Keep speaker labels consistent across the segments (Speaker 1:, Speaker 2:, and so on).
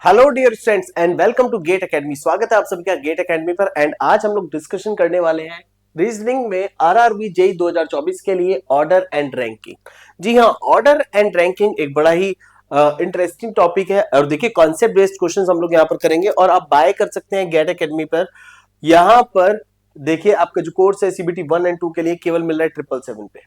Speaker 1: Hello dear students and welcome to GATE Academy. स्वागत है आप सभी का गेट एकेडमी पर। एंड आज हम लोग डिस्कशन करने वाले हैं रीजनिंग में आरआरबी जेई 2024 के लिए ऑर्डर एंड रैंकिंग। जी हाँ, ऑर्डर एंड रैंकिंग एक बड़ा ही इंटरेस्टिंग टॉपिक है और देखिए कॉन्सेप्ट बेस्ड क्वेश्चंस हम लोग यहाँ पर करेंगे और आप बाय कर सकते हैं गेट एकेडमी पर। यहाँ पर देखिए आपका जो कोर्स है सीबीटी 1 एंड 2 के लिए केवल मिल रहा है 777 पे।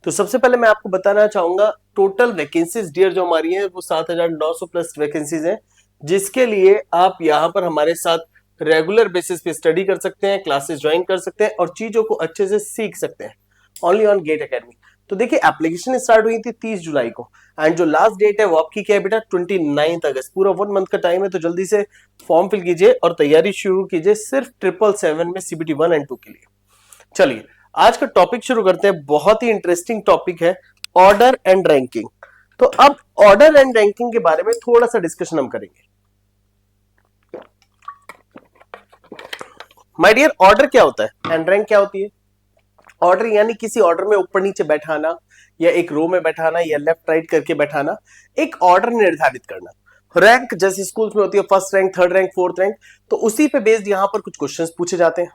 Speaker 1: तो सबसे पहले मैं आपको बताना चाहूंगा टोटल वैकेंसीज डियर जो हमारी है वो 7,900 प्लस वैकेंसीज है, जिसके लिए आप यहाँ पर हमारे साथ रेगुलर बेसिस पे स्टडी कर सकते हैं, क्लासेस ज्वाइन कर सकते हैं और चीजों को अच्छे से सीख सकते हैं ओनली ऑन गेट एकेडमी। तो देखिए एप्लीकेशन स्टार्ट हुई थी 30 जुलाई को एंड जो लास्ट डेट है वो आपकी क्या है बेटा 29 अगस्त। पूरा 1 मंथ का टाइम है, तो जल्दी से फॉर्म फिल कीजिए और तैयारी शुरू कीजिए सिर्फ 777 में सीबीटी 1 एंड 2 के लिए। चलिए आज का टॉपिक शुरू करते हैं। बहुत ही इंटरेस्टिंग टॉपिक है ऑर्डर एंड रैंकिंग। तो अब ऑर्डर एंड रैंकिंग के बारे में थोड़ा सा डिस्कशन हम करेंगे। माय डियर, ऑर्डर क्या होता है एंड रैंक क्या होती है? ऑर्डर यानी किसी ऑर्डर में ऊपर नीचे बैठाना या एक रो में बैठाना या लेफ्ट राइट करके बैठाना, एक ऑर्डर निर्धारित करना। रैंक जैसे स्कूल्स में होती है first rank, third rank, fourth rank, तो उसी पे बेस्ड यहां पर कुछ क्वेश्चंस पूछे जाते हैं।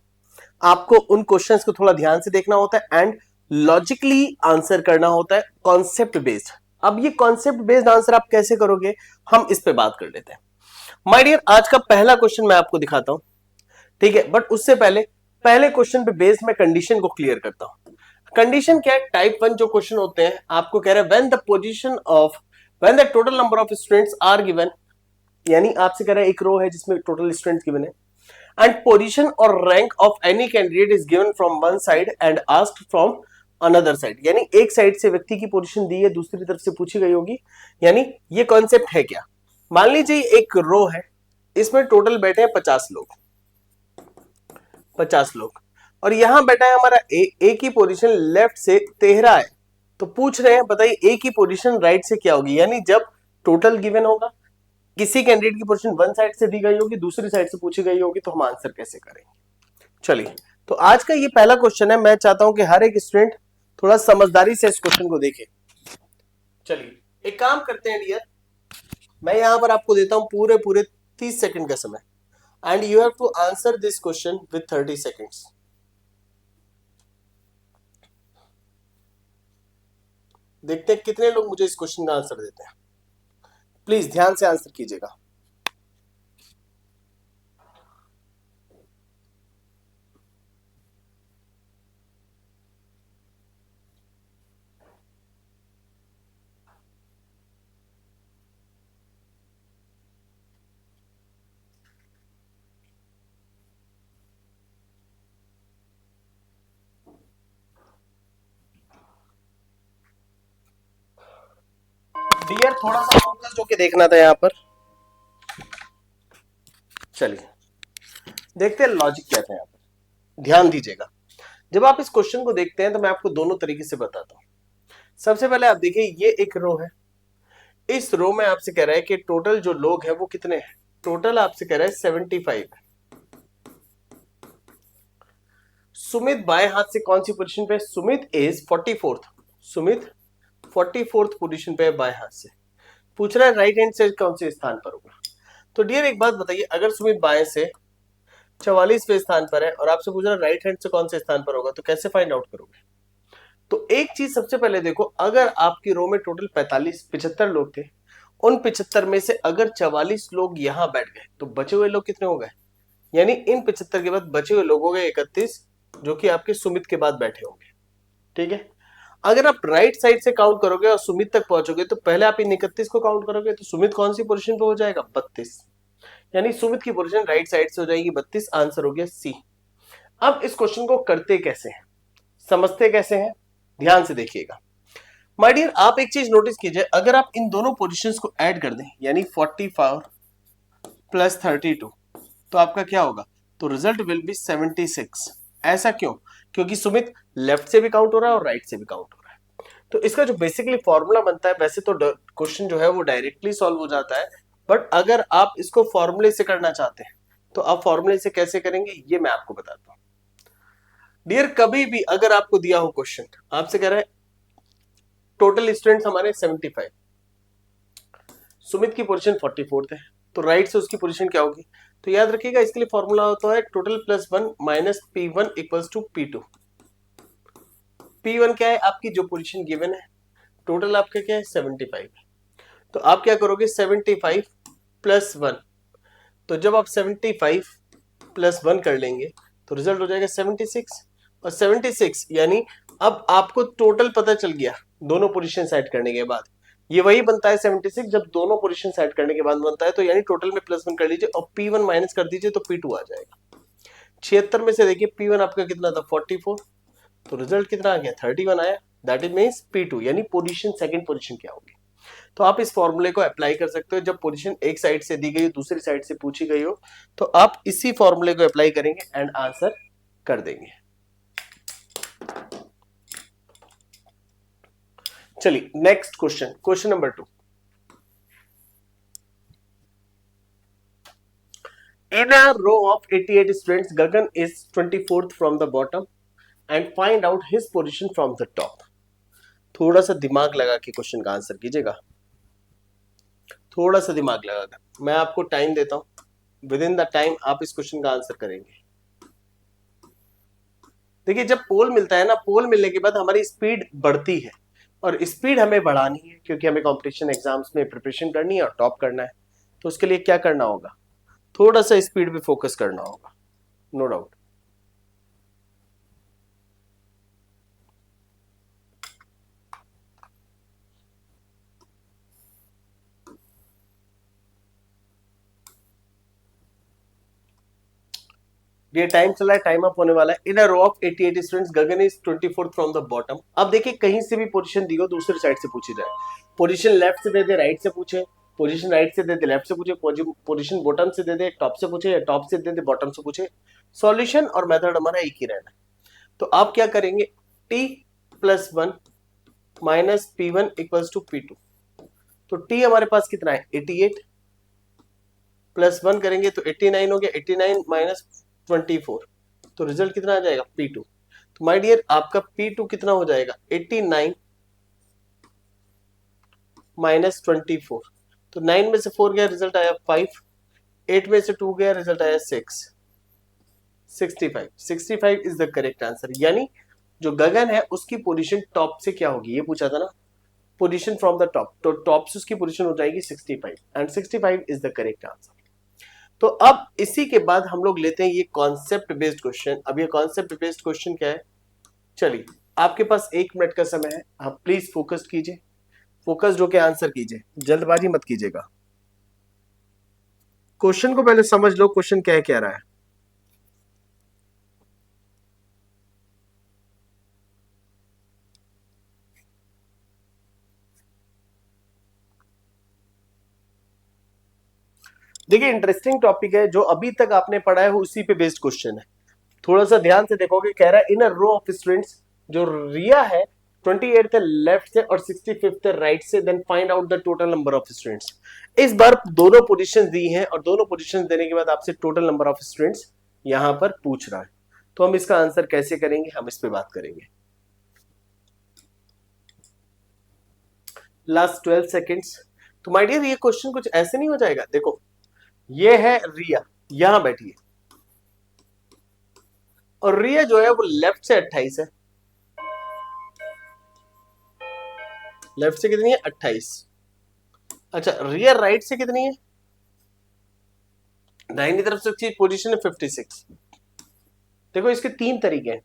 Speaker 1: आपको उन क्वेश्चंस को थोड़ा ध्यान से देखना होता है एंड लॉजिकली आंसर करना होता है कॉन्सेप्ट बेस्ड। अब ये कॉन्सेप्ट बेस्ड आंसर आप कैसे करोगे, हम इस पे बात कर लेते हैं। माय डियर, आज का पहला क्वेश्चन मैं आपको दिखाता हूं, ठीक है? बट उससे पहले पहले क्वेश्चन पे बेस में कंडीशन को क्लियर करता हूं। कंडीशन क्या है? टाइप 1 जो क्वेश्चन होते हैं आपको कह रहा है when the total number of students are given, यानी आपसे कह रहा है एक रो है जिसमें टोटल स्टूडेंट्स गिवन है एंड पोजीशन और rank of any candidate is given from one side and asked from another side. यानी एक साइड से व्यक्ति की पोजीशन दी है, दूसरी तरफ से पूछी गई होगी। यानी ये कॉन्सेप्ट है क्या? मान लीजिए एक रो है, इसमें टोटल बैठे हैं 50 लोग और यहां बैठा है हमारा ए की पोजीशन लेफ्ट से 13 है। तो पूछ रहे हैं बताइए ए की पोजीशन राइट से क्या होगी? यानी जब टोटल गिवन होगा, किसी कैंडिडेट की पोजीशन वन साइड से दी गई होगी, दूसरी साइड से पूछी गई होगी, तो हम आंसर कैसे करेंगे? चलिए, तो आज का ये पहला क्वेश्चन है। मैं चाहता हूं कि हर एक स्टूडेंट थोड़ा समझदारी से इस क्वेश्चन को देखे। चलिए एक काम करते हैं डियर, मैं यहां पर आपको देता हूं पूरे पूरे 30 सेकंड का समय and you have to answer this question with 30 seconds. देखते हैं कितने लोग मुझे इस क्वेश्चन का आंसर देते हैं। प्लीज ध्यान से आंसर कीजिएगा। डियर थोड़ा सा फोकस होके देखना था यहां पर। चलिए देखते हैं लॉजिक क्या था यहां पर, ध्यान दीजिएगा। जब आप इस क्वेश्चन को देखते हैं तो मैं आपको दोनों तरीके से बताता हूं। सबसे पहले आप देखिए ये एक रो है, इस रो में आपसे कह रहा है कि टोटल जो लोग हैं वो कितने हैं। टोटल आपसे कह रहा है 75 है। सुमित बाएं हाथ से कौन सी पोजीशन पे? Sumit is 44th। Sumit 44th position पे है बाएं हाथ से। पूछ रहा है राइट हैंड से कौन से स्थान पर होगा। तो डियर एक बात बताइए, अगर सुमित बाएं से 44वें स्थान पर है और आपसे पूछ रहा है राइट हैंड से कौन से स्थान पर होगा, तो कैसे फाइंड आउट करोगे? तो एक चीज सबसे पहले देखो, अगर आपकी रो में टोटल 75 लोग थे, उन 75 में से अगर 44 लोग यहां बैठ गए तो बचे हुए लोग कितने हो गए? यानी इन 75 के बाद बचे हुए लोग हो गए 31, जो कि आपके सुमित के बाद बैठे होंगे। ठीक है, अगर आप राइट साइड से काउंट करोगे और सुमित तक पहुंचोगे तो पहले आप इन 31 को काउंट करोगे, तो सुमित कौन सी पोजीशन पे हो जाएगा? 32। यानी सुमित की पोजीशन राइट साइड से हो जाएगी 32। आंसर हो गया सी। अब इस क्वेश्चन को करते कैसे हैं, समझते कैसे हैं, ध्यान से देखिएगा। माय डियर आप एक चीज नोटिस कीजिए, अगर आप इन दोनों पोजीशंस को ऐड कर दें यानी 44 प्लस 32, तो आपका क्या होगा? तो रिजल्ट विल बी 76। ऐसा क्यों? क्योंकि सुमित लेफ्ट से भी काउंट हो रहा है और राइट से भी काउंट हो रहा है। तो इसका जो बेसिकली फॉर्मूला बनता है, वैसे तो क्वेश्चन जो है वो डायरेक्टली सॉल्व हो जाता है, बट अगर आप इसको फॉर्मूले से करना चाहते हैं तो आप फॉर्मूले से कैसे करेंगे ये मैं आपको बताता हूं। डियर कभी भी अगर आपको दिया हो क्वेश्चन, आपसे कह रहा है टोटल स्टूडेंट्स हमारे 75, सुमित की पोजीशन 44th है, तो राइट से उसकी पोजीशन क्या होगी? तो याद रखिएगा इसके लिए फॉर्मूला होता है total plus 1 minus P1 equals to P2। P1 क्या है? आपकी जो पोजीशन गिवन है, टोटल आपका क्या है 75। तो आप क्या करोगे 75 प्लस 1, तो जब आप 75 प्लस 1 कर लेंगे तो रिजल्ट हो जाएगा 76। और 76 यानी अब आपको टोटल पता चल गया दोनों पोजीशन सेट करने के बाद। ये वही बनता है 76 जब दोनों पोजीशन सेट करने के बाद बनता है। तो यानी टोटल में प्लस 1 कर लीजिए और P1 माइनस कर दीजिए तो P2 आ जाएगा। 76 में से देखिए P1 आपका कितना था 44, तो रिजल्ट कितना आ गया 31 आया। दैट इज मींस P2 यानी पोजीशन सेकंड पोजीशन क्या होगी। तो आप इस फॉर्मूले को अप्लाई कर सकते हो जब पोजीशन एक साइड से दी गई हो दूसरी साइड से पूछी गई हो, तो आप इसी फॉर्मूले को अप्लाई करेंगे एंड आंसर कर देंगे। चलिए next question, question number 2। In a row of 88 students, Gagan is 24th from the bottom and find out his position from the top. थोड़ा सा दिमाग लगा के क्वेश्चन का आंसर कीजिएगा, थोड़ा सा दिमाग लगा कर। मैं आपको टाइम देता हूं, विद इन द टाइम आप इस क्वेश्चन का आंसर करेंगे। देखिए जब पोल मिलता है ना, पोल मिलने के बाद हमारी स्पीड बढ़ती है और स्पीड हमें बढ़ानी है क्योंकि हमें कंपटीशन एग्जाम्स में प्रिपरेशन करनी है और टॉप करना है। तो उसके लिए क्या करना होगा, थोड़ा सा स्पीड पे फोकस करना होगा, नो डाउट। ये टाइम चला है, टाइम अप होने वाला है। In a row of 88 students Gagan is 24th from the bottom. अब देखिए कहीं से भी पोजीशन दी हो दूसरी साइड से पूछी जाए, पोजीशन लेफ्ट से दे दे राइट से पूछे, पोजीशन राइट से दे दे लेफ्ट से पूछे, पोजीशन बॉटम से दे दे टॉप से पूछे या टॉप से दे दे बॉटम से पूछे, सॉल्यूशन और मेथड हमारा एक ही रहना है। तो आप क्या करेंगे t plus 1 minus P1 equals to P2। तो t हमारे पास कितना है 88 प्लस 1 करेंगे तो 89 हो गया, 89 माइनस 24, तो रिजल्ट कितना आ जाएगा P2। तो माय डियर आपका P2 कितना हो जाएगा 89 माइनस 24, तो 9 में से 4 गया रिजल्ट आया 5, 8 में से 2 गया रिजल्ट आया 6, 65। 65 इज द करेक्ट आंसर। यानी जो गगन है उसकी पोजीशन टॉप से क्या होगी, ये पूछा था ना, पोजीशन फ्रॉम द टॉप, तो टॉप से उसकी पोजीशन हो जाएगी 65 and 65 is the correct answer. तो अब इसी के बाद हम लोग लेते हैं ये कॉन्सेप्ट बेस्ड क्वेश्चन। अब ये कॉन्सेप्ट बेस्ड क्वेश्चन क्या है, चलिए आपके पास 1 मिनट का समय है, आप प्लीज फोकस कीजिए, फोकस्ड होकर आंसर कीजिए, जल्दबाजी मत कीजिएगा। क्वेश्चन को पहले समझ लो, क्वेश्चन क्या कह रहा है। देखिए इंटरेस्टिंग टॉपिक है, जो अभी तक आपने पढ़ा है उसी पे बेस्ड क्वेश्चन है। थोड़ा सा ध्यान से देखोगे, कह रहा है in a row of students, जो रिया है 28th लेफ्ट से और 65th राइट से, then find out the total number of students. इस बार दोनों पोजीशंस दी हैं और दोनों पोजीशंस देने के बाद आपसे टोटल नंबर ऑफ स्टूडेंट्स यहां पर पूछ रहा है। तो हम इसका आंसर कैसे करेंगे, हम इस पे बात करेंगे। Last 12 seconds. तो माय डियर ये क्वेश्चन कुछ ऐसे नहीं हो जाएगा। देखो ये है रिया, यहां बैठी है और रिया जो है वो लेफ्ट से 28 है, लेफ्ट से कितनी है 28। अच्छा रिया राइट से कितनी है, दाहिनी तरफ से उसकी पोजीशन है 56। देखो इसके 3 तरीके हैं।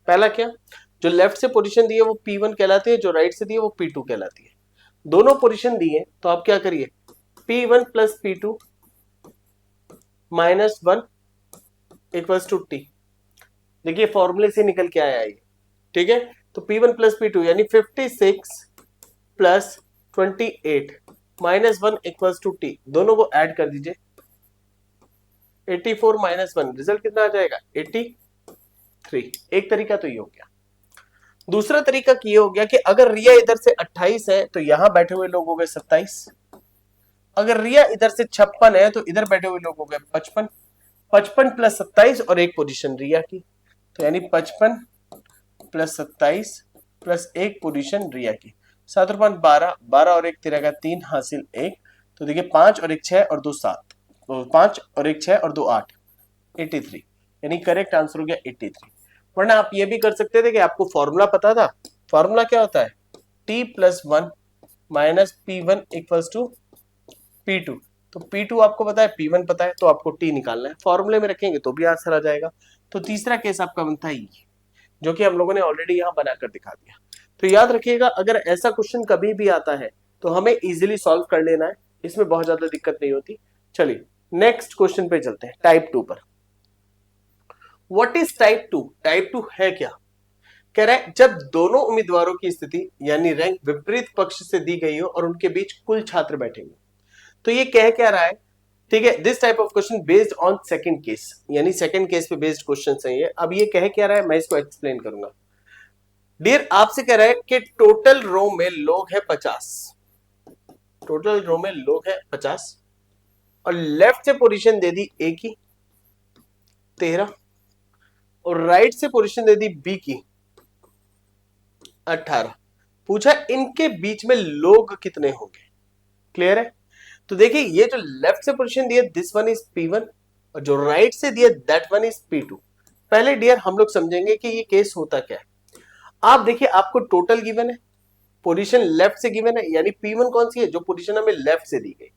Speaker 1: पहला क्या, जो लेफ्ट से पोजीशन दी है वो P1 कहलाती है, जो राइट से दी है वो P2 कहलाती है। दोनों पोजीशन दी है तो आप क्या करिए P1 plus P2 minus 1 equals to T। देखिए फॉर्मूले से निकल के आया ये, ठीक है। तो P1 प्लस P2 यानी 56 plus 28 minus 1 equals to T, दोनों को ऐड कर दीजिए 84 माइनस 1, रिजल्ट कितना आ जाएगा 83। एक तरीका तो ये हो गया। दूसरा तरीका ये हो गया कि अगर रिया इधर से 28 है तो यहां बैठे हुए लोग हो गए 27, अगर रिया इधर से 56 है तो इधर बैठे हुए लोग हो गए 55, 55 प्लस 27 और एक पोजीशन रिया की, तो यानी 55 प्लस 27 प्लस एक पोजीशन रिया की, 7 और 5 12, 12 और 1 13 का 3 हासिल 1, तो देखिए 5 और 1 6 और 2 7, 5 और 1 6 और 2 8, 83, यानी करेक्ट आंसर हो गया 83। वरना आप ये भी कर सकते थे कि आपको फॉर्मूला पता था। फॉर्मूला क्या होता है, t+1 minus P1 equals to P2। तो P2 आपको पता है, P1 पता है, तो आपको T निकालना है, फॉर्मूले में रखेंगे तो भी आंसर आ जाएगा। तो तीसरा केस आपका बनता है ये, जो कि हम लोगों ने ऑलरेडी यहाँ बनाकर दिखा दिया। तो याद रखिएगा, अगर ऐसा क्वेश्चन कभी भी आता है तो हमें इजीली सॉल्व कर लेना है, इसमें बहुत ज्यादा दिक्कत नहीं होती। चलिए नेक्स्ट क्वेश्चन पे चलते हैं, टाइप 2 पर। What is type 2? टाइप 2 है क्या? कह रहा है जब दोनों उम्मीदवारों की स्थिति यानी रैंक विपरीत पक्ष से दी गई हो और उनके बीच कुल छात्र बैठेंगे। तो ये कह क्या रहा है, ठीक है, this type of question based on second case, यानी सेकंड केस पे बेस्ड क्वेश्चन है ये। अब ये कह क्या रहा है, मैं इसको एक्सप्लेन करूंगा। डियर, आपसे कह रहा है कि टोटल रो में लोग है 50, टोटल रो में लोग है 50 और लेफ्ट से पोजीशन दे दी ए की 13 और राइट से पोजीशन दे दी बी की 18। पूछा इनके बीच में लोग कितने होंगे। क्लियर है? तो देखिए, ये जो लेफ्ट से पोजीशन दिया दिस वन इज P1 और जो राइट से दिया दैट वन इज P2। पहले डियर हम लोग समझेंगे कि ये केस होता क्या है। आप देखिए, आपको टोटल गिवन है, पोजीशन लेफ्ट से गिवन है, यानी P1 कौन सी है, जो पोजीशन हमें लेफ्ट से दी गई।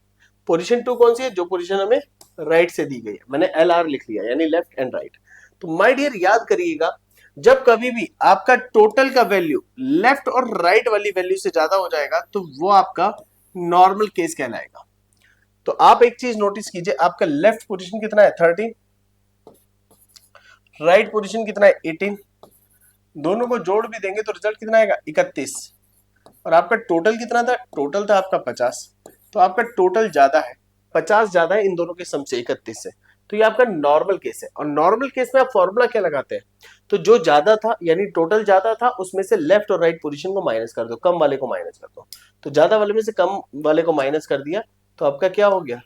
Speaker 1: पोजीशन 2 कौन सी है, जो पोजीशन हमें राइट से दी गई है। मैंने LR लिख लिया, यानी लेफ्ट एंड राइट। तो माय डियर याद करिएगा, जब कभी भी आपका टोटल का वैल्यू लेफ्ट और राइट वाली वैल्यू से ज्यादा हो जाएगा तो वो आपका नॉर्मल केस कहलाएगा। तो आप एक चीज नोटिस कीजिए, आपका लेफ्ट पोजीशन कितना है 13, राइट पोजीशन कितना है 18, दोनों को जोड़ भी देंगे तो रिजल्ट कितना आएगा 31। और आपका टोटल कितना था, टोटल था आपका 50, तो आपका टोटल ज्यादा है, 50 ज्यादा है इन दोनों के सम से 31 से। तो ये आपका नॉर्मल केस है। और नॉर्मल केस में आप फॉर्मूला क्या लगाते हैं, तो जो ज्यादा था यानी टोटल ज्यादा था उसमें से लेफ्ट और राइट पोजीशन को माइनस कर दो, कम वाले को माइनस कर दो। तो ज्यादा वाले में से कम वाले को माइनस कर दिया तो आपका क्या हो गया,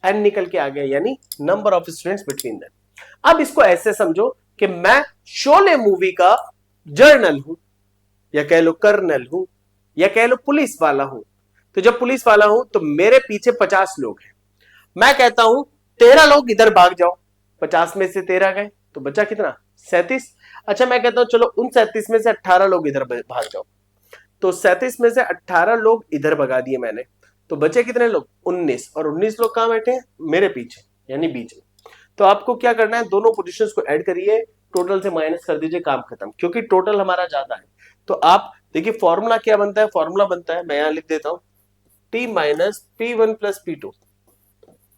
Speaker 1: एन निकल के आ गया, यानी number of students between them. अब इसको ऐसे समझो कि मैं शोले मूवी का जर्नल हूं, या कह लो कर्नल हूं, या कह लो पुलिस वाला हूं। तो जब पुलिस वाला हूं तो मेरे पीछे 50 लोग हैं। मैं कहता हूं 13 लोग इधर भाग जाओ, 50 में से 13 गए तो बचा कितना 37। अच्छा, मैं कहता हूं चलो उन 37 में से 18 लोग इधर भाग जाओ, तो 37 में से 18 लोग इधर भगा दिए मैंने, तो बचे कितने लोग 19। और 19 लोग कहां बैठे हैं, मेरे पीछे यानी बीच में। तो आपको क्या करना है, दोनों पोजीशंस को ऐड करिए, टोटल से माइनस कर दीजिए, काम खत्म, क्योंकि टोटल हमारा ज्यादा है। तो आप देखिए फॉर्मूला क्या बनता है, फॉर्मूला बनता है, मैं यहां लिख देता हूं, T minus P1 plus P2।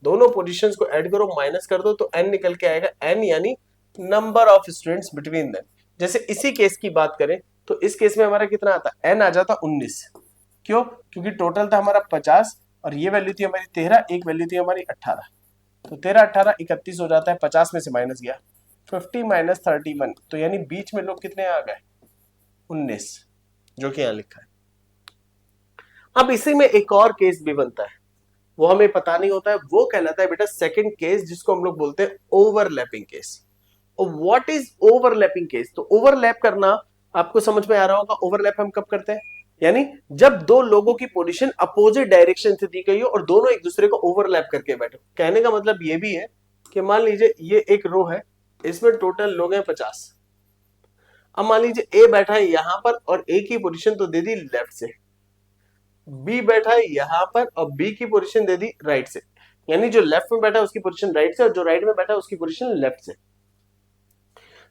Speaker 1: दोनों पोजीशंस को ऐड करो, माइनस कर दो तो n निकल के आएगा, n यानी number of students between them. जैसे इसी केस की बात करें तो इस केस में हमारा कितना आता, n आ जाता 19। क्यों? क्योंकि टोटल था हमारा 50 और ये वैल्यू थी हमारी 13, एक वैल्यू थी हमारी 18। तो 13 18 31 हो जाता है, 50 में से माइनस गया 50 माइनस 31, तो यानी बीच में लोग कितने आ गए 19, जो कि यहां लिखा है। अब इसी में एक और केस भी बनता है, वो हमें पता नहीं होता है, वो कहलाता है बेटा सेकंड केस, जिसको हम लोग बोलते हैं ओवरलैपिंग केस। और व्हाट इज ओवरलैपिंग केस? तो ओवरलैप करना आपको समझ में आ रहा होगा। ओवरलैप हम कब करते हैं, यानी जब दो लोगों की पोजीशन अपोजिट डायरेक्शन से दी गई हो और दोनों एक दूसरे को ओवरलैप करके बैठे। कहने का मतलब ये भी है कि मान लीजिए ये एक रो है, इसमें टोटल लोग हैं 50। अब मान लीजिए ए बैठा है यहां पर और ए की पोजीशन तो दे दी लेफ्ट से, बी बैठा है यहां पर और बी की पोजीशन दे दी राइट से, यानी जो लेफ्ट में बैठा है उसकी पोजीशन राइट से और जो राइट में बैठा है उसकी पोजीशन लेफ्ट से।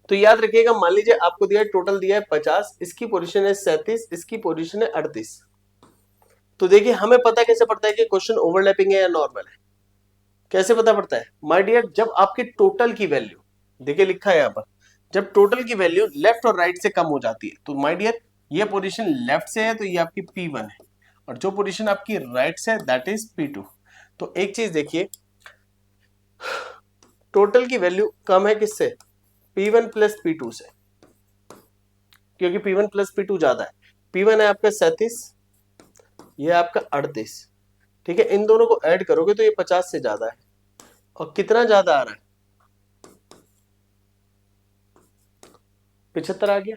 Speaker 1: तो याद रखिएगा, मान लीजिए आपको दिया है, टोटल दिया है 50, इसकी पोजीशन है 37, इसकी पोजीशन है 38। तो देखिए हमें पता कैसे पड़ता है कि क्वेश्चन ओवरलैपिंग है या नॉर्मल है, कैसे पता पड़ता है माय डियर, जब आपके टोटल की वैल्यू, देखिए लिखा है यहां पर, जब टोटल की वैल्यू लेफ्ट और राइट से कम हो जाती है, तो माय डियर ये पोजीशन लेफ्ट से है तो ये आपकी P1 है, और जो पोजीशन आपकी राइट से है दैट इज P2। तो एक चीज देखिए, टोटल की वैल्यू कम है किससे, P1 प्लस P2 से, क्योंकि P1 प्लस P2 ज्यादा है। P1 है आपका 37, ये आपका 38, ठीक है, इन दोनों को ऐड करोगे तो ये 50 से ज्यादा है। और कितना ज्यादा आ रहा है, 75 आ गया।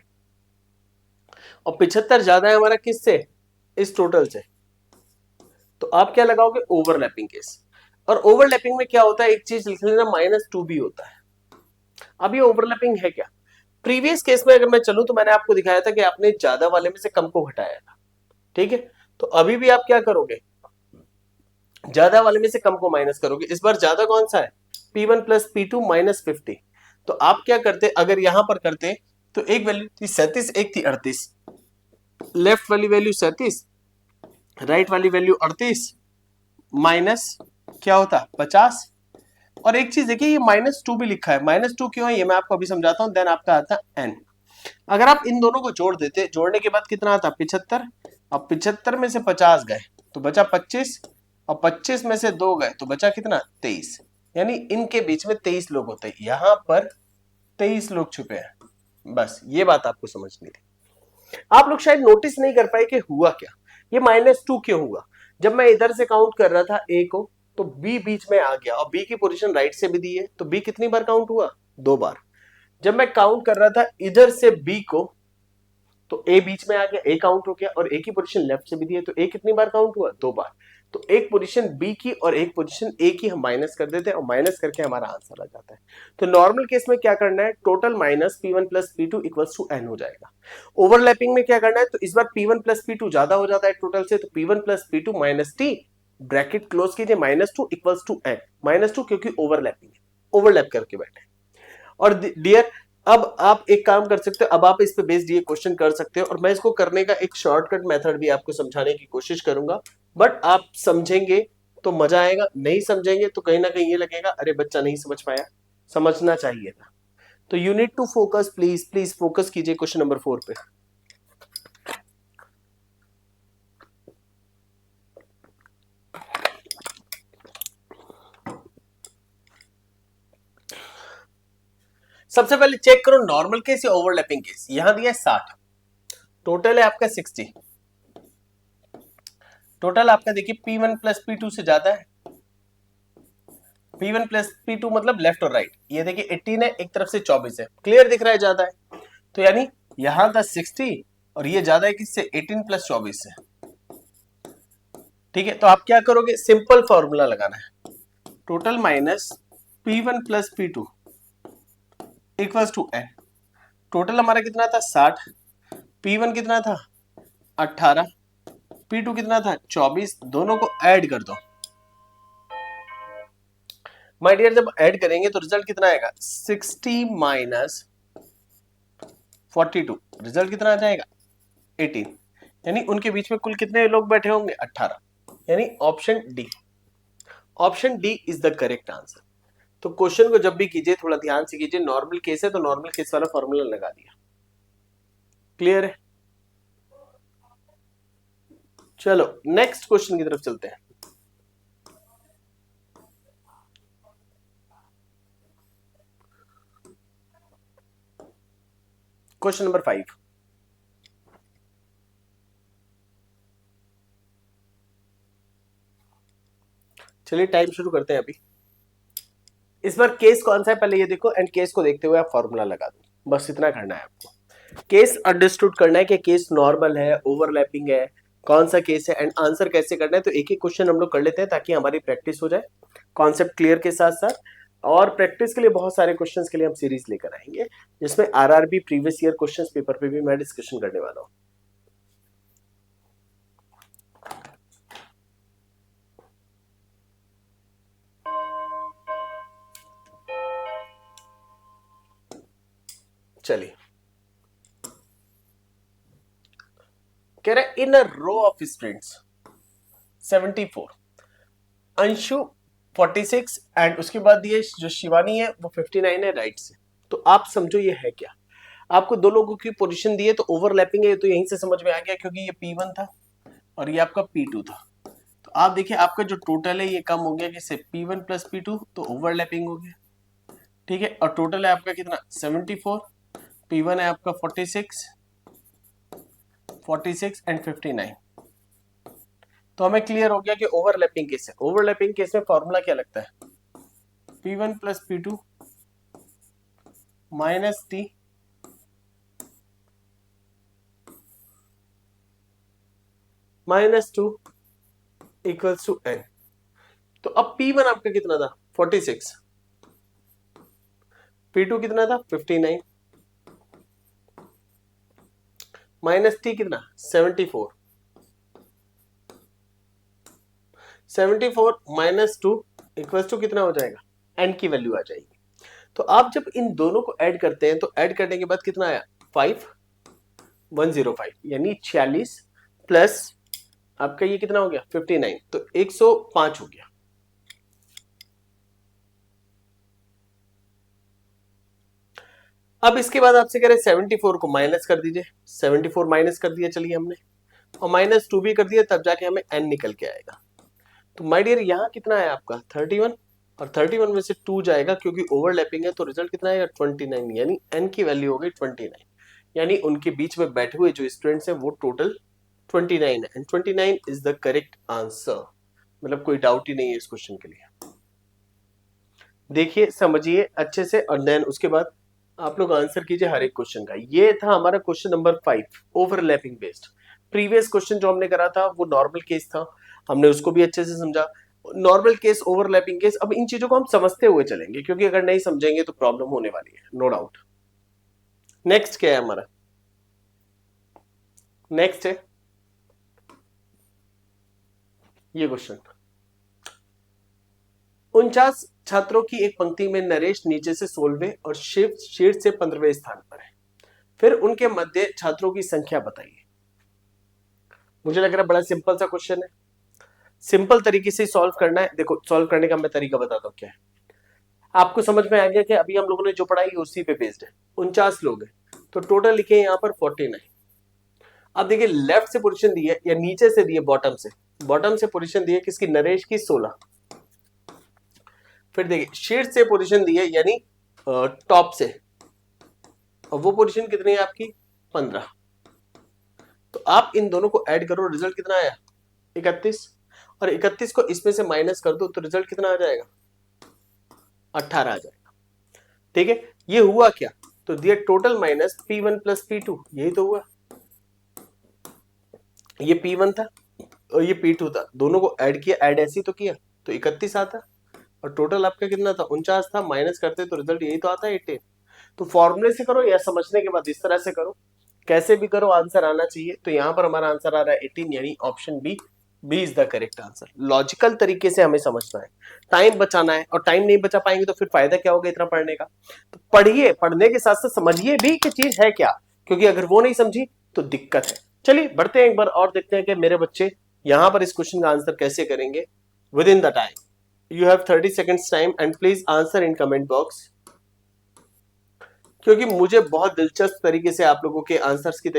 Speaker 1: और 75 ज्यादा है हमारा किससे, इस टोटल से। तो आप क्या लगाओगे, ओवरलैपिंग केस। और ओवरलैपिंग में क्या होता है, एक चीज लिख लेना, -2 भी होता है। अब ये ओवरलैपिंग है क्या? प्रीवियस केस में अगर मैं चलूं तो मैंने आपको दिखाया था कि आपने ज्यादा वाले में से कम को घटाया था, ठीक है। तो अभी भी आप क्या करोगे, ज्यादा वाले में से कम को माइनस करोगे। इस बार ज्यादा कौन सा है, P1 प्लस P2 -50। तो आप क्या करते, अगर यहां पर करते तो एक वैल्यू थी 37, एक थी 38। लेफ्ट वाली वैल्यू 37, राइट वाली वैल्यू 38, माइनस क्या होता 50। और एक चीज देखिए, ये -2 भी लिखा है, -2 क्यों है ये मैं आपको अभी समझाता हूं, देन आपका आता n। अगर आप इन दोनों को जोड़ देते, जोड़ने के बाद कितना आता 75। अब 75 में से 50 गए तो बचा 25, और 25 में से 2 गए तो बचा कितना 23। यानी इनके बीच में 23 लोग होते हैं, यहां पर 23 लोग छुपे हैं। बस ये बात आपको समझनी थी। आप लोग शायद नोटिस नहीं कर पाए कि हुआ क्या, ये -2 क्यों हुआ। जब मैं इधर से काउंट कर रहा था ए को, तो बी बीच में आ गया, और बी की पोजीशन राइट से भी दी है, तो बी कितनी बार काउंट हुआ, 2 बार। जब मैं काउंट कर रहा था इधर से बी को, तो ए बीच में आ गया, ए काउंट हो गया, और ए की पोजीशन लेफ्ट से भी दी है, तो ए कितनी बार काउंट हुआ, 2 बार। तो एक पोजीशन बी की और एक पोजीशन ए की हम माइनस कर देते हैं, और माइनस करके हमारा आंसर आ जाता है। तो नॉर्मल केस में क्या करना है, total minus P1 plus P2 equals to n हो जाएगा। ओवरलैपिंग में क्या करना है, तो इस बार P1 प्लस P2 ज्यादा हो जाता है टोटल से, तो P1 plus P2 minus T, bracket close कीजिए, -2 इक्वल्स टू n। -2 क्योंकि ओवरलैपिंग है, ओवरलैप करके बैठे। और डियर, अब आप एक काम कर सकते हो, अब आप इस पे बेस्ड ये क्वेश्चन कर सकते हो, और मैं इसको करने का एक शॉर्टकट मेथड भी आपको समझाने की कोशिश करूंगा। बट आप समझेंगे तो मजा आएगा, नहीं समझेंगे तो कहीं ना कहीं ये लगेगा अरे बच्चा नहीं समझ पाया, समझना चाहिए था। तो you need to focus, please please focus कीजिए क्वेश्चन नंबर 4 पे। सबसे पहले चेक करो नॉर्मल केस या ओवरलैपिंग केस। यहां दिया है 60, टोटल है आपका 60। टोटल आपका देखिए P1 प्लस P2 से ज्यादा है, P1 प्लस P2 मतलब लेफ्ट और राइट। ये देखिए 18 है, एक तरफ से 24 है, क्लियर दिख रहा है ज्यादा है। तो यानी यहां था 60, और ये ज्यादा है किससे, 18 प्लस 24 से। ठीक है, तो आप क्या करोगे, सिंपल फॉर्मूला लगाना है, total minus P1 plus P2 equals to n। Total हमारा कितना था 60, P1 कितना था 18, P2 कितना था 24, दोनों को ऐड कर दो। माय डियर, जब ऐड करेंगे तो रिजल्ट कितना आएगा, 60 माइनस 42, रिजल्ट कितना आ जाएगा 18। यानी उनके बीच में कुल कितने लोग बैठे होंगे, 18। यानी option D, option D is the correct answer. तो क्वेश्चन को जब भी कीजिए थोड़ा ध्यान से कीजिए, नॉर्मल केस है तो नॉर्मल केस वाला फॉर्मूला लगा दिया, क्लियर है। चलो नेक्स्ट क्वेश्चन की तरफ चलते हैं। Question number 5। चलिए टाइम शुरू करते हैं अभी। इस बार केस कौन सा है पहले ये देखो, एंड केस को देखते हुए आप फॉर्मूला लगा दो, बस इतना करना है आपको। केस अंडरस्टूड करना है कि केस नॉर्मल है, ओवरलैपिंग है, कौन सा केस है, एंड आंसर कैसे करना है। तो एक एक क्वेश्चन हम लोग कर लेते हैं ताकि हमारी प्रैक्टिस हो जाए कॉन्सेप्ट क्लियर के साथ साथ। और प्रैक्टिस के लिए बहुत सारे क्वेश्चंस के लिए हम सीरीज लेकर आएंगे, जिसमें RRB previous year questions paper पे भी मैं डिस्कशन करने वाला हूं। चलिए, कह रहे in a row of students 74, Anshu 46, and उसके बाद ये जो शिवानी है वो 59 है राइट से। तो आप समझो ये है क्या, आपको दो लोगों की पोजीशन दी है, तो ओवरलैपिंग है, तो यहीं से समझ में आ गया, क्योंकि ये P1 था और ये आपका P2 था। तो आप देखिए आपका जो टोटल है ये कम हो गया, किससे, P1 प्लस P2, तो ओवरलैपिंग हो गया। ठीक है, और टोटल है आपका कितना 74, P1 है आपका 46, 46 एंड 59। तो हमें क्लियर हो गया कि ओवरलैपिंग केस है। ओवरलैपिंग केस में फॉर्मूला क्या लगता है, P1 plus P2 minus T -2 equals to n। तो अब P1 आपका कितना था 46, P2 कितना था 59, माइनस T कितना 74, 74 माइनस 2 इक्वल्स टू कितना हो जाएगा n की वैल्यू आ जाएगी। तो आप जब इन दोनों को ऐड करते हैं तो ऐड करने के बाद कितना आया 5105 यानी 46 प्लस आपका ये कितना हो गया 59 तो 105 हो गया। अब इसके बाद आपसे कह रहे 74 को माइनस कर दीजिए, 74 माइनस कर दिया चलिए हमने, और माइनस 2 भी कर दिया, तब जाके हमें n निकल के आएगा। तो माय डियर यहाँ कितना है आपका 31 और 31 में से 2 जाएगा क्योंकि ओवरलैपिंग है, तो रिजल्ट कितना आएगा 29 यानी n की वैल्यू हो गई 29 यानी उनके बीच में बैठे हुए जो स्टूडेंट्स हैं वो टोटल 29 है and 29 is the correct answer. मतलब कोई डाउट ही नहीं है इस क्वेश्चन के लिए। देखिए समझिए अच्छे से और देन उसके बाद आप लोग आंसर कीजिए हर एक क्वेश्चन का। ये था हमारा question number 5 overlapping based. Previous question जो हमने करा था वो नॉर्मल केस था, हमने उसको भी अच्छे से समझा। नॉर्मल केस, ओवरलैपिंग केस, अब इन चीजों को हम समझते हुए चलेंगे क्योंकि अगर नहीं समझेंगे तो प्रॉब्लम होने वाली है, नो डाउट। नेक्स्ट क्या है हमारा, नेक्स्ट है ये क्वेश्चन। 49 छात्रों की एक पंक्ति में नरेश नीचे से 16वें और शिव शीर्ष से 15वें स्थान पर है, फिर उनके मध्य छात्रों की संख्या बताइए। मुझे लग रहा है बड़ा सिंपल सा क्वेश्चन है, सिंपल तरीके से सॉल्व करना है। देखो सॉल्व करने का मैं तरीका बताता हूँ क्या है। आपको समझ में आ गया कि अभी हम लोगों ने जो पढ़ाई उसी पे बेस्ड है। 49 लोग हैं तो टोटल लिखे यहाँ पर 49। अब देखिए लेफ्ट से पोजीशन दी है या नीचे से दी है, बॉटम से पोजीशन दी है किसकी, नरेश की 16। फिर देखिए शीर्ष से पोजीशन दी है यानी टॉप से, और वो पोजीशन कितनी है आपकी 15। तो आप इन दोनों को ऐड करो, रिजल्ट कितना आया 31, और 31 को इसमें से माइनस कर दो तो रिजल्ट कितना आ जाएगा 18 आ जाएगा। ठीक है, ये हुआ क्या, तो दिया total minus P1 plus P2, यही तो हुआ। ये P1 था और ये P2 था, दोनों को ऐड किया, ऐड ऐसे तो किया तो 31 आता, और टोटल आपका कितना था 49 था, माइनस करते तो रिजल्ट यही तो आता है 18। तो फॉर्मूले से करो या समझने के बाद इस तरह से करो, कैसे भी करो आंसर आना चाहिए। तो यहाँ पर हमारा आंसर आ रहा है 18 यानी option B is the correct answer. Logical तरीके से हमें समझना है, टाइम बचाना है, और टाइम नहीं बचा पाएंगे तो फिर फायदा क्या होगा इतना पढ़ने का। तो पढ़िए, पढ़ने के साथ साथ समझिए भी कि चीज है क्या, क्योंकि अगर वो नहीं समझी तो दिक्कत है। चलिए बढ़ते हैं एक बार और देखते हैं कि मेरे बच्चे यहाँ पर इस क्वेश्चन का आंसर कैसे करेंगे with in the time. You have 30 seconds time and please answer in comment box, क्योंकि मुझे बहुत दिलचस्प तरीके से आप लोगों के आंसर्स की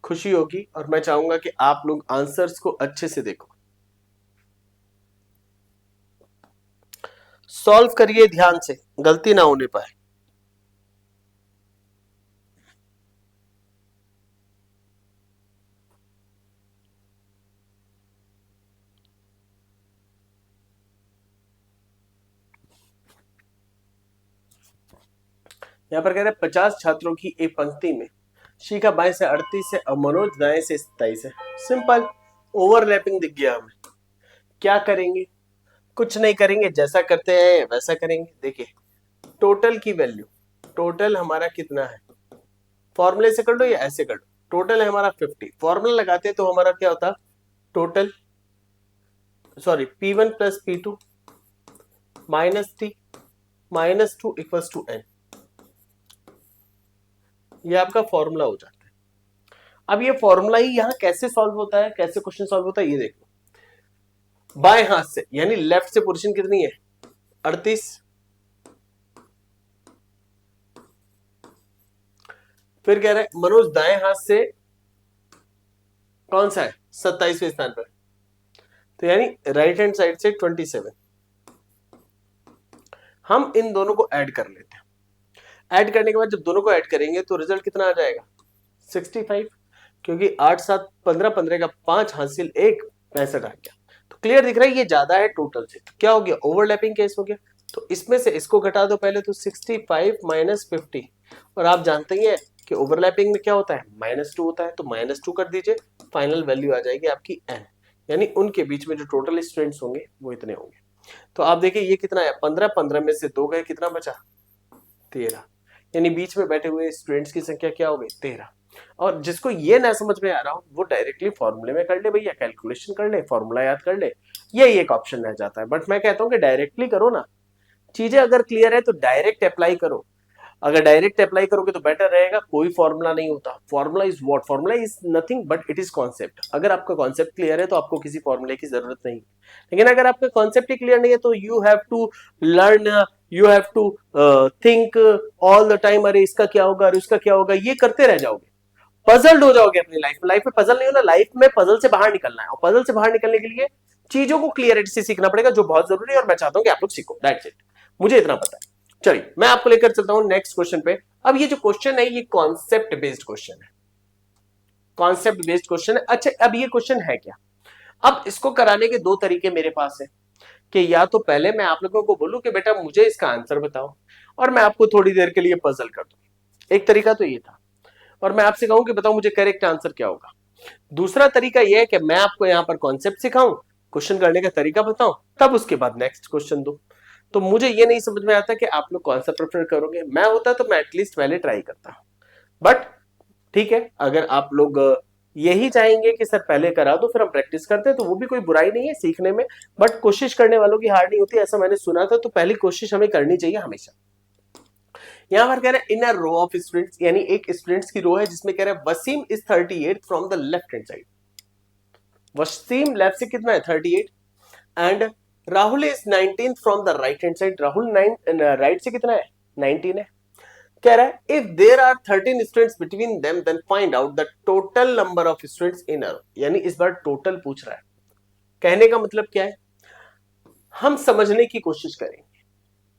Speaker 1: खुशी होगी और मैं चाहूंगा कि आप लोग आंसर्स को अच्छे से देखो, सॉल्व करिए ध्यान से, गलती ना होने पाए। यहाँ पर कह रहे हैं 50 छात्रों की एक पंक्ति में शिखा बाएं से 38 है और मनोज दाएं से 27 है। सिंपल, ओवरलैपिंग दिख गया हमें, क्या करेंगे, कुछ नहीं करेंगे, जैसा करते हैं वैसा करेंगे। देखिए टोटल की वैल्यू, टोटल हमारा कितना है, फॉर्मूले से कर लो या ऐसे कर लो, टोटल है हमारा 50, फॉर्मूला लगाते तो हमारा क्या होता total, sorry P1 plus P2 minus T minus 2 equals to n, ये आपका फॉर्मूला हो जाता है। अब ये फॉर्मूला ही यहाँ कैसे सॉल्व होता है, कैसे क्वेश्चन सॉल्व होता है ये देखो। बाएं हाथ से यानी लेफ्ट से पोजीशन कितनी है 38, फिर कह रहे हैं मनोज दाएं हाथ से कौन सा है 27वें स्थान पर, तो यानी राइट हैंड साइड से 27। हम इन दोनों को ऐड कर लेते हैं, ऐड करने के बाद जब दोनों को ऐड करेंगे तो रिजल्ट कितना आ जाएगा 65, क्योंकि 8 7 15 15 का 5 हासिल 1 65 आ गया। तो क्लियर दिख रहा है ये ज्यादा है टोटल से, तो क्या हो गया ओवरलैपिंग केस हो गया। तो इसमें से इसको घटा दो पहले, तो 65 माइनस 50, और आप जानते ही हैं कि ओवरलैपिंग में क्या होता है -2 होता है, तो -2 कर दीजिए, फाइनल वैल्यू आ जाएगी आपकी n, यानी उनके बीच में जो टोटल स्टूडेंट्स होंगे वो इतने होंगे। तो आप देखिए ये कितना है 15, 15 में से 2 गए, कितना बचा 13, यानी बीच में बैठे हुए स्टूडेंट्स की संख्या क्या हो गई 13। और जिसको ये ना समझ में आ रहा हो वो डायरेक्टली फॉर्मूले में कर ले भैया, कैलकुलेशन कर ले, फॉर्मूला याद कर ले, यही एक ऑप्शन रह जाता है। बट मैं कहता हूं कि डायरेक्टली करो ना, चीजें अगर क्लियर है तो डायरेक्ट अप्लाई करो। अगर डायरेक्ट अप्लाई करोगे तो बेटर रहेगा। कोई फॉर्मूला नहीं होता, formula is what, formula is nothing but it is concept. अगर आपका कॉन्सेप्ट क्लियर है तो आपको किसी फॉर्मूले की जरूरत नहीं। लेकिन अगर आपका कॉन्सेप्ट ही क्लियर नहीं है तो you have to learn, you have to think all the time, अरे इसका क्या होगा, अरे उसका क्या होगा, ये करते रह जाओगे, पजल्ड हो जाओगे अपनी लाइफ में। लाइफ में पजल नहीं होना, लाइफ में पजल से बाहर निकलना है, और पजल से बाहर निकलने के लिए चीजों को क्लियरिटी से सीखना पड़ेगा, जो बहुत जरूरी है और मैं चाहता हूं कि आप लोग सीखो। दैट्स इट, मुझे इतना पता है। चलिए मैं आपको लेकर चलता हूं नेक्स्ट क्वेश्चन पे। अब ये जो क्वेश्चन है ये कॉन्सेप्ट बेस्ड क्वेश्चन है, कॉन्सेप्ट बेस्ड क्वेश्चन है। अच्छा अब ये क्वेश्चन है क्या, अब इसको कराने के दो तरीके मेरे पास है, कि या तो पहले मैं आप लोगों को बोलूं कि बेटा मुझे इसका आंसर बताओ और मैं आपको थोड़ी देर के लिए पजल कर दूं, एक तरीका तो ये था, और मैं आपसे कहूं कि बताओ मुझे करेक्ट आंसर क्या होगा। दूसरा तरीका यह है कि मैं आपको यहां पर कॉन्सेप्ट सिखाऊं, क्वेश्चन करने का तरीका बताऊं, तब उसके बाद नेक्स्ट क्वेश्चन दूं। तो मुझे ये नहीं समझ में आता कि आप लोग कौन सा प्रेफर करोगे। मैं होता तो मैं एटलीस्ट पहले ट्राई करता, बट ठीक है अगर आप लोग यही चाहेंगे कि सर पहले करा दो फिर हम प्रैक्टिस करते हैं, तो वो भी कोई बुराई नहीं है सीखने में। बट कोशिश करने वालों की हार नहीं होती, ऐसा मैंने सुना था, तो पहली कोशिश हमें करनी चाहिए हमेशा। यहां पर कह रहे हैं इन अ रो ऑफ स्टूडेंट्स, यानी एक स्टूडेंट्स की रो है जिसमें कह रहे हैं Wasim is 38 from the left hand side. Wasim left से कितना है 38, and Rahul is 19 from the right hand side. Rahul right से कितना है 19 है। कह रहा है if there are 13 students between them then find out the total number of students in a row, यानी इस बार टोटल पूछ रहा है। कहने का मतलब क्या है, हम समझने की कोशिश करेंगे।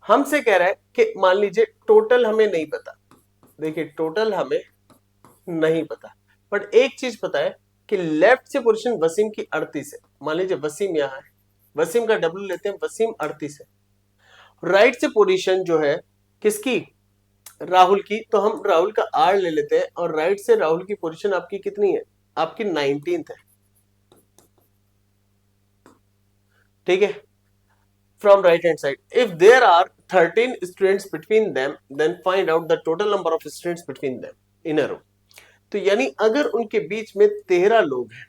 Speaker 1: हमसे कह रहा है कि मान लीजिए टोटल हमें नहीं पता, देखिए टोटल हमें नहीं पता, बट एक चीज पता है कि लेफ्ट से पोजीशन वसीम की 38 है। मान लीजिए वसीम यहां है, वसीम का डब्ल्यू लेते हैं, वसीम 38 है। राइट से पोजीशन जो है किसकी, राहुल की, तो हम राहुल का आर ले लेते हैं, और राइट से राहुल की पोजीशन आपकी कितनी है, आपकी 19th है, ठीक है। From right hand side if there are 13 students between them then find out the total number of students between them in a row. तो यानी अगर उनके बीच में 13 लोग हैं,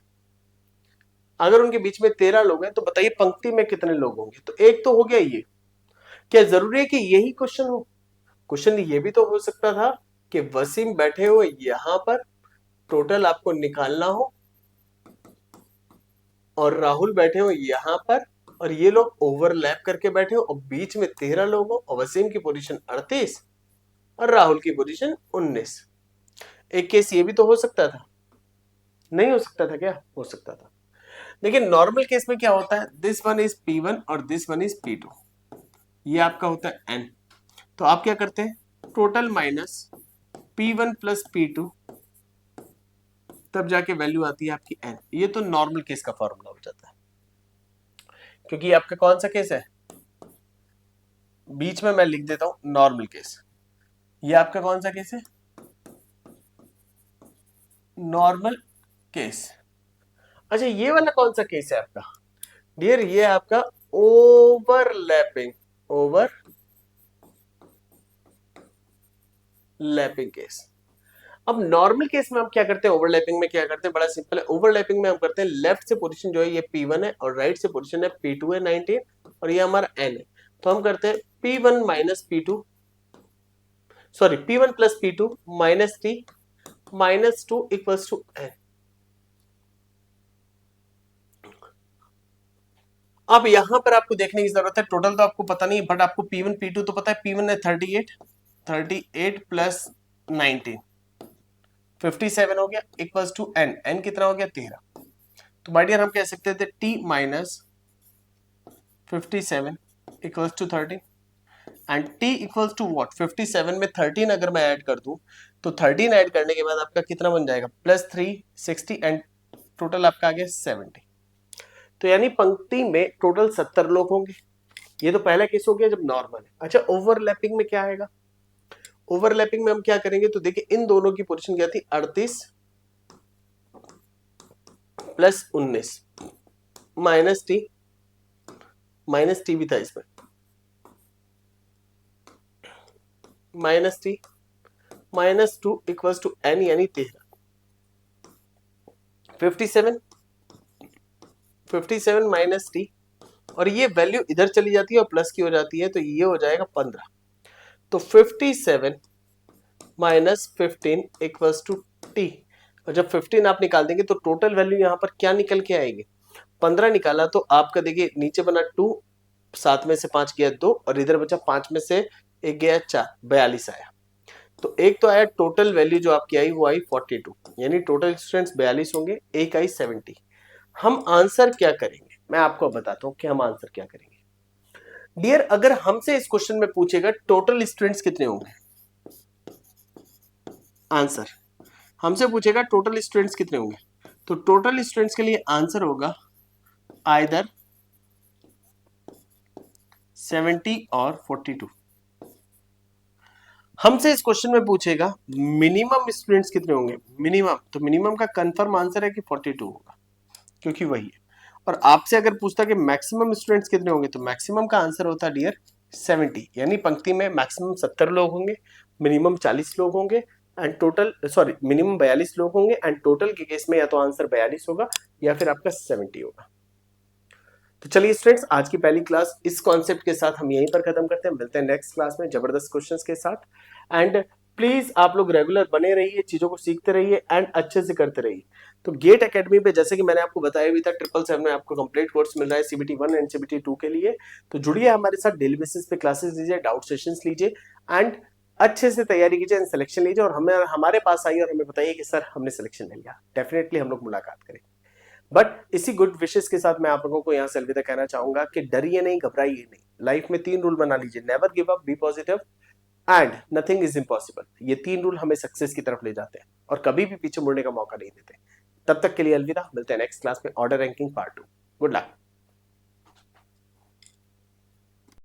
Speaker 1: अगर उनके बीच में 13 लोग हैं तो बताइए पंक्ति में कितने लोग होंगे। तो एक तो हो गया ये, क्या जरूरी है कि यही क्वेश्चन हो, क्वेश्चन ये भी तो हो सकता था कि वसीम बैठे हुए यहां पर, टोटल आपको निकालना हो, और राहुल बैठे हो यहां पर, और ये लोग ओवरलैप करके बैठे हो, और बीच में 13 लोग हो, और वसीम की पोजीशन 38 और राहुल की पोजीशन 19। एक केस ये भी तो हो सकता था, नहीं हो सकता था क्या, हो सकता था। लेकिन नॉर्मल केस में क्या होता है, दिस वन इज P1 और दिस वन इज P2, ये आपका होता है n। तो आप क्या करते हैं, total minus P1 plus P2, तब जाके वैल्यू आती है आपकी n। ये तो नॉर्मल केस का फॉर्मूला हो जाता है, क्योंकि ये आपका कौन सा केस है, बीच में मैं लिख देता हूं नॉर्मल केस। ये आपका कौन सा केस है, नॉर्मल केस। अच्छा ये वाला कौन सा केस है आपका डियर, ये आपका ओवरलैपिंग, ओवरलैपिंग केस। अब नॉर्मल केस में हम क्या करते हैं, ओवरलैपिंग में क्या करते हैं, बड़ा सिंपल है। ओवरलैपिंग में हम करते हैं लेफ्ट से पोजीशन जो है ये P1 है, और राइट से पोजीशन है P2 है 19, और ये हमारा n है। तो हम करते हैं P1 minus P2, sorry P1 plus P2 minus T minus 2 equals to n। अब यहां पर आपको देखने की जरूरत है, टोटल तो आपको पता नहीं, बट आपको P1 P2 तो पता है। P1 है 38 प्लस 19 57 हो गया, इक्वल्स टू n, n कितना हो गया 13। तो माय डियर हम कह सकते थे t minus 57 equals to 13, and t equals to what, 57 में 13 अगर मैं ऐड कर दूं तो 13 ऐड करने के बाद आपका कितना बन जाएगा, प्लस 3 60, एंड टोटल आपका आ गया 70। तो यानी पंक्ति में टोटल 70 लोग होंगे। ये तो पहला केस हो गया जब नॉर्मल है। अच्छा ओवरलैपिंग में क्या आएगा, ओवरलैपिंग में हम क्या करेंगे, तो देखिए इन दोनों की पोजीशन क्या थी, 38 plus 19 minus T minus T भी था इसमें, minus T, -2 equals to n यानी 13, 57 माइनस टी, और ये वैल्यू इधर चली जाती है और प्लस की हो जाती है, तो ये हो जाएगा 15। तो 57 -15 इक्वल्स टू टी, और जब 15 आप निकाल देंगे तो टोटल वैल्यू यहाँ पर क्या निकल के आएगी, 15 निकाला तो आपका देखिए नीचे बना 2, 7 में से 5 गया 2, और इधर बचा 5 में से 1 गया 4, 42 आया। तो एक तो आया टोटल वैल्यू जो आपकी आई वो आई 42, यानी टोटल स्टूडेंट्स 42 होंगे, एक आई 70। हम आंसर क्या करेंगे, मैं आपको बताता हूं कि हम आंसर क्या करेंगे। डियर, अगर हमसे इस क्वेश्चन में पूछेगा टोटल स्टूडेंट्स कितने होंगे, आंसर हमसे पूछेगा टोटल स्टूडेंट्स कितने होंगे, तो टोटल स्टूडेंट्स के लिए आंसर होगा आइदर 70 और 42। हमसे इस क्वेश्चन में पूछेगा मिनिमम स्टूडेंट्स कितने होंगे, मिनिमम, तो मिनिमम का कंफर्म आंसर है कि 42 होगा, क्योंकि वही है। और आपसे अगर पूछता कि मैक्सिमम स्टूडेंट्स कितने होंगे, तो मैक्सिमम का आंसर होता है डियर 70, यानी पंक्ति में मैक्सिमम 70 लोग होंगे, मिनिमम 40 लोग होंगे, एंड टोटल सॉरी मिनिमम 42 लोग होंगे, एंड टोटल के केस में या तो आंसर 42 होगा या फिर आपका 70 होगा। तो चलिए स्टूडेंट्स, आज की पहली क्लास इस कॉन्सेप्ट के साथ हम यहीं पर खत्म करते हैं, मिलते हैं नेक्स्ट क्लास में जबरदस्त क्वेश्चंस के साथ। एंड प्लीज आप लोग रेगुलर बने रहिए, चीजों को सीखते रहिए एंड अच्छे से करते रहिए। तो गेट एकेडमी पे जैसे कि मैंने आपको बताया भी था, 777 में आपको कंप्लीट कोर्स मिल रहा है CBT 1 एंड CBT 2 के लिए। तो जुड़िए हमारे साथ, डेली बेसिस पे क्लासेस लीजिए, डाउट सेशंस लीजिए एंड अच्छे से तैयारी कीजिए एंड सिलेक्शन लीजिए, और हमें हमारे पास आइए और हमें बताइए कि सर हमने सिलेक्शन ले लिया। डेफिनेटली हम लोग मुलाकात करेंगे। बट इसी गुड विशेष के साथ मैं आप लोगों को यहाँ से अलविदा कहना चाहूंगा कि डरिए नहीं, घबराइए नहीं। लाइफ में 3 रूल बना लीजिए, never give up, be positive and nothing is impossible. ये 3 रूल हमें सक्सेस की तरफ ले जाते हैं और कभी भी पीछे मुड़ने का मौका नहीं देते। तब तक के लिए अलविदा, मिलते हैं नेक्स्ट क्लास में order ranking part 2। Good luck.